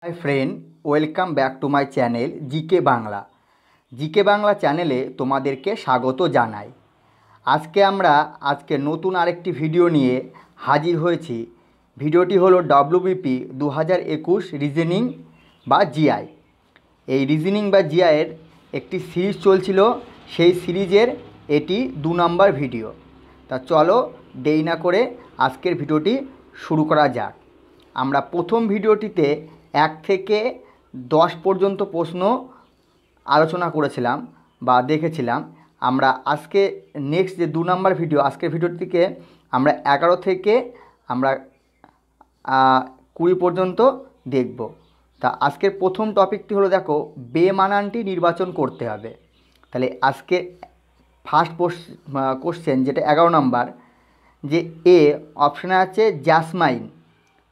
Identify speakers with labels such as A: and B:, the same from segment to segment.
A: Hi friend, welcome back to my channel GK Bangla. GK Bangla चैनेले तुम्हादेरके स्वागत जानाई। आज के नतून आरेकटी भिडियो निये हाजिर होयेछि। भिडियोटी हलो डब्ल्यूबीपी 2021 रिजनिंग बा जीआई। এই রিজনিং বা জিআইয়ের একটি সিরিজ চলছিল, সেই সিরিজের এটি 2 নম্বর ভিডিও। তা চলো দেরি না করে আজকের ভিডিওটি শুরু করা যাক। আমরা প্রথম ভিডিওটিতে 1 থেকে 10 পর্যন্ত প্রশ্ন আলোচনা করেছিলাম বা দেখেছিলাম। আমরা আজকে নেক্সট যে 2 নম্বর ভিডিও, আজকের ভিডিওটিকে আমরা 11 থেকে আমরা 20 পর্যন্ত দেখব। তা আজকের প্রথম টপিকটি হলো, দেখো, বেমানানটি নির্বাচন করতে হবে। তাহলে আজকে ফার্স্ট কোশ্চেন যেটা 11 নম্বর, যে এ অপশানে আছে জ্যাসমাইন,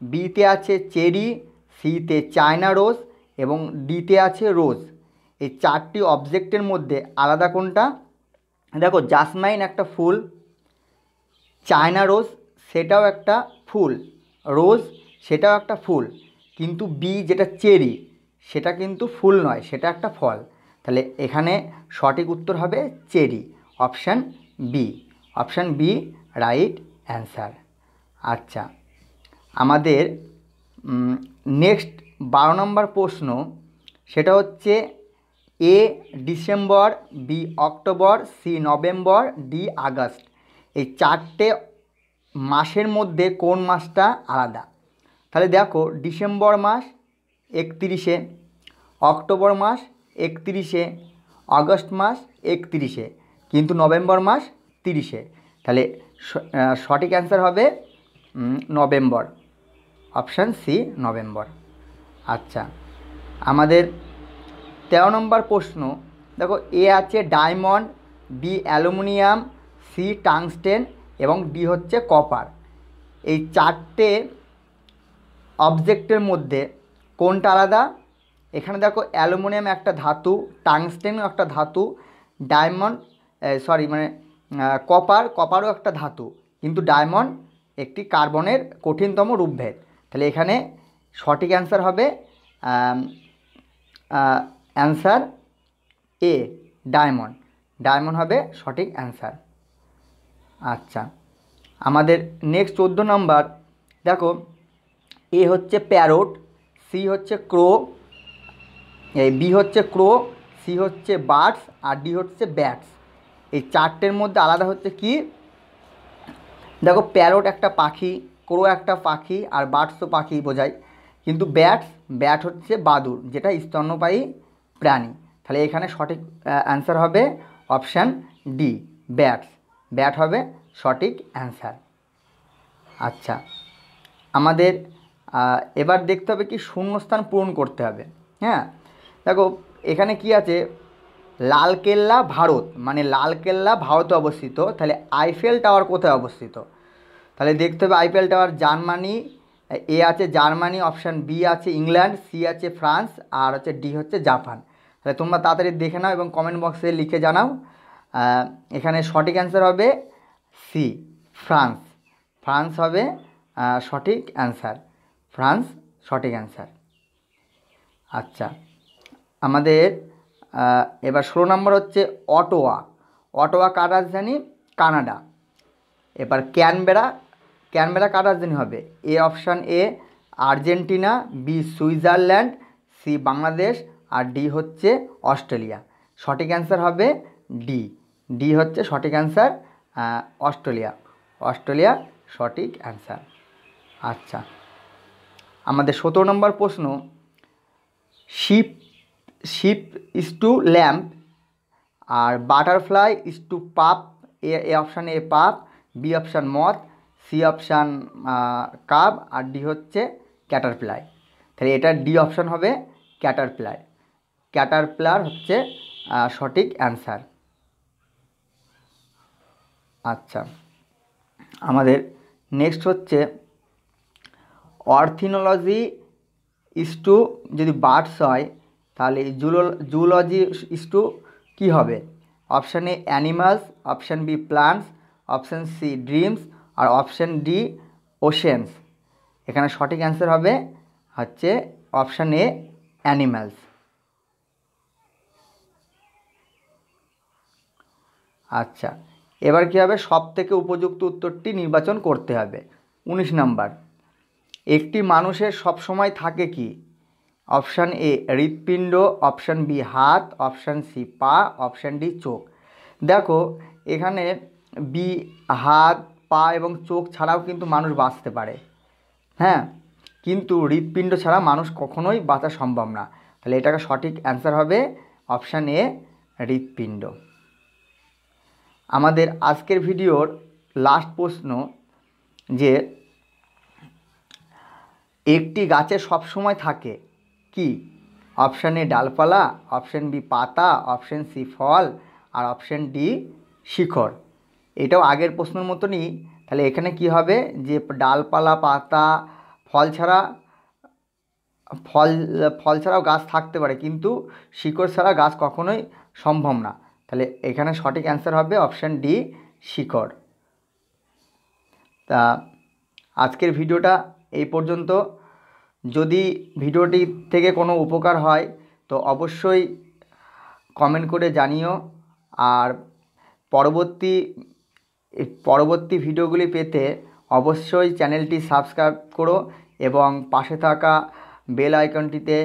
A: বিতে আছে চেরি, সিতে চায়না রোজ এবং ডিতে আছে রোজ। এই 4টি অবজেক্টের মধ্যে আলাদা কোনটা? দেখো, জাসমাইন একটা ফুল, চায়না রোজ সেটাও একটা ফুল, রোজ সেটাও একটা ফুল, কিন্তু বি যেটা চেরি সেটা কিন্তু ফুল নয়, সেটা একটা ফল। তাহলে এখানে সঠিক উত্তর হবে cherry, option B. Option B right answer. আচ্ছা, আমাদের নেক্সট 12 নম্বর প্রশ্ন, সেটা হচ্ছে A December, B October, C November, D August. এই 4টে মাসের মধ্যে কোন মাসটা আলাদা? তাহলে দেখো, ডিসেম্বর মাস 31-এ, অক্টোবর মাস 31-এ, আগস্ট মাস 31-এ, কিন্তু নভেম্বর মাস 30-এ। তাহলে সঠিক অ্যান্সার হবে নভেম্বর, অপশান সি নভেম্বর। আচ্ছা, আমাদের 13 নম্বর প্রশ্ন, দেখো, এ আছে diamond, B aluminium, C tungsten এবং ডি হচ্ছে কপার। এই 4টে অবজেক্টের মধ্যে কোনটা আলাদা? এখানে দেখো, অ্যালুমিনিয়াম একটা ধাতু, টাংস্টেনও একটা ধাতু, ডায়মন্ড কপারও একটা ধাতু, কিন্তু ডায়মন্ড একটি কার্বনের কঠিনতম রূপভেদ। তাহলে এখানে সঠিক অ্যান্সার হবে অ্যান্সার এ ডায়মন্ড। ডায়মন্ড হবে সঠিক অ্যান্সার। আচ্ছা, আমাদের নেক্সট 14 নম্বর, দেখো, এ হচ্ছে প্যারট, সি হচ্ছে ক্রো, বি হচ্ছে ক্রো, সি হচ্ছে বার্ডস আর ডি হচ্ছে ব্যাটস। এই 4টের মধ্যে আলাদা হচ্ছে কি? দেখো, প্যারট একটা পাখি, ক্রো একটা পাখি আর বার্ডসও পাখি বোঝায়, কিন্তু ব্যাট হচ্ছে বাদুড়, যেটা স্তন্যপায়ী প্রাণী। তাহলে এখানে সঠিক অ্যান্সার হবে অপশান ডি ব্যাটস। ব্যাট হবে সঠিক অ্যান্সার। আচ্ছা, আমাদের এবার দেখতে হবে কি শূন্যস্থান পূরণ করতে হবে। হ্যাঁ, দেখো, এখানে কি আছে? লালকেল্লা ভারত, মানে লালকেল্লা ভারতে অবস্থিত। তাহলে আইফেল টাওয়ার কোথায় অবস্থিত? তাহলে দেখতে হবে আইফেল টাওয়ার জার্মানি, এ আছে জার্মানি, অপশান বি আছে ইংল্যান্ড, সি আছে ফ্রান্স আর হচ্ছে ডি হচ্ছে জাপান। তাহলে তোমরা তাড়াতাড়ি দেখে নাও এবং কমেন্ট বক্সে লিখে জানাও। এখানে সঠিক অ্যান্সার হবে সি ফ্রান্স। ফ্রান্স হবে সঠিক অ্যান্সার। ফ্রান্স সঠিক অ্যান্সার। আচ্ছা, আমাদের এবার 16 নম্বর হচ্ছে অটোয়া। অটোয়া কার রাজধানী? কানাডা। এবার ক্যানবেরা কার রাজধানী হবে? A option A Argentina, B Switzerland, C Bangladesh আর ডি হচ্ছে অস্ট্রেলিয়া। সঠিক অ্যান্সার হবে ডি। ডি হচ্ছে সঠিক অ্যান্সার, অস্ট্রেলিয়া। অস্ট্রেলিয়া সঠিক অ্যান্সার। আচ্ছা, আমাদের 17 নম্বর প্রশ্ন, শিপ ইজ টু ল্যাম্প আর butterfly is to pup. A option A pup, B option moth, C option cub আর ডি হচ্ছে ক্যাটারপিলার। তাহলে এটা ডি অপশান হবে ক্যাটারপিলার। ক্যাটারপিলার হচ্ছে সঠিক অ্যান্সার। আচ্ছা, আমাদের নেক্সট হচ্ছে অর্থিনোলজি ইজ টু, যদি বার্ডস হয় তাহলে জুলজি ইজ টু কী হবে? Option A animals, option B plants, option C dreams আর অপশান ডি ওশেন্স। এখানে সঠিক অ্যান্সার হবে হচ্ছে অপশান এ অ্যানিম্যালস। আচ্ছা, এবার কী হবে, সব থেকে উপযুক্ত উত্তরটি নির্বাচন করতে হবে। 19 নাম্বার, একটি মানুষের সবসময় থাকে কি? অপশান এ হৃৎপিণ্ড, অপশান বি হাত, অপশান সি পা, অপশান ডি চোখ। দেখো এখানে বি হাত, পা এবং চোখ ছাড়াও কিন্তু মানুষ বাঁচতে পারে, হ্যাঁ, কিন্তু হৃৎপিণ্ড ছাড়া মানুষ কখনোই বাঁচা সম্ভব না। তাহলে এটাকে সঠিক অ্যান্সার হবে অপশান এ হৃৎপিণ্ড। আমাদের আজকের ভিডিওর লাস্ট প্রশ্ন, যে একটি গাছে সবসময় থাকে কি? অপশান এ ডালপালা, অপশান বি পাতা, অপশান সি ফল, আর অপশান ডি শিকড়। এটাও আগের প্রশ্নের মতনই। তাহলে এখানে কি হবে, যে ডালপালা, পাতা, ফল ছাড়া ফল ছাড়াও গাছ থাকতে পারে, কিন্তু শিকড় ছাড়া গাছ কখনোই সম্ভব না। তাহলে এখানে সঠিক অ্যান্সার হবে অপশান ডি শিকড়। তা আজকের ভিডিওটা এই পর্যন্ত। যদি ভিডিওটি থেকে কোনো উপকার হয় তো অবশ্যই কমেন্ট করে জানিও। আর পরবর্তী ভিডিওগুলি পেতে অবশ্যই চ্যানেলটি সাবস্ক্রাইব করো এবং পাশে থাকা বেল আইকনটিতে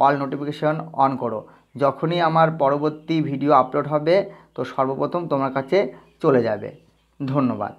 A: অল নোটিফিকেশন অন করো। যখনই আমার পরবর্তী ভিডিও আপলোড হবে তো সর্বপ্রথম তোমার কাছে চলে যাবে। ধন্যবাদ।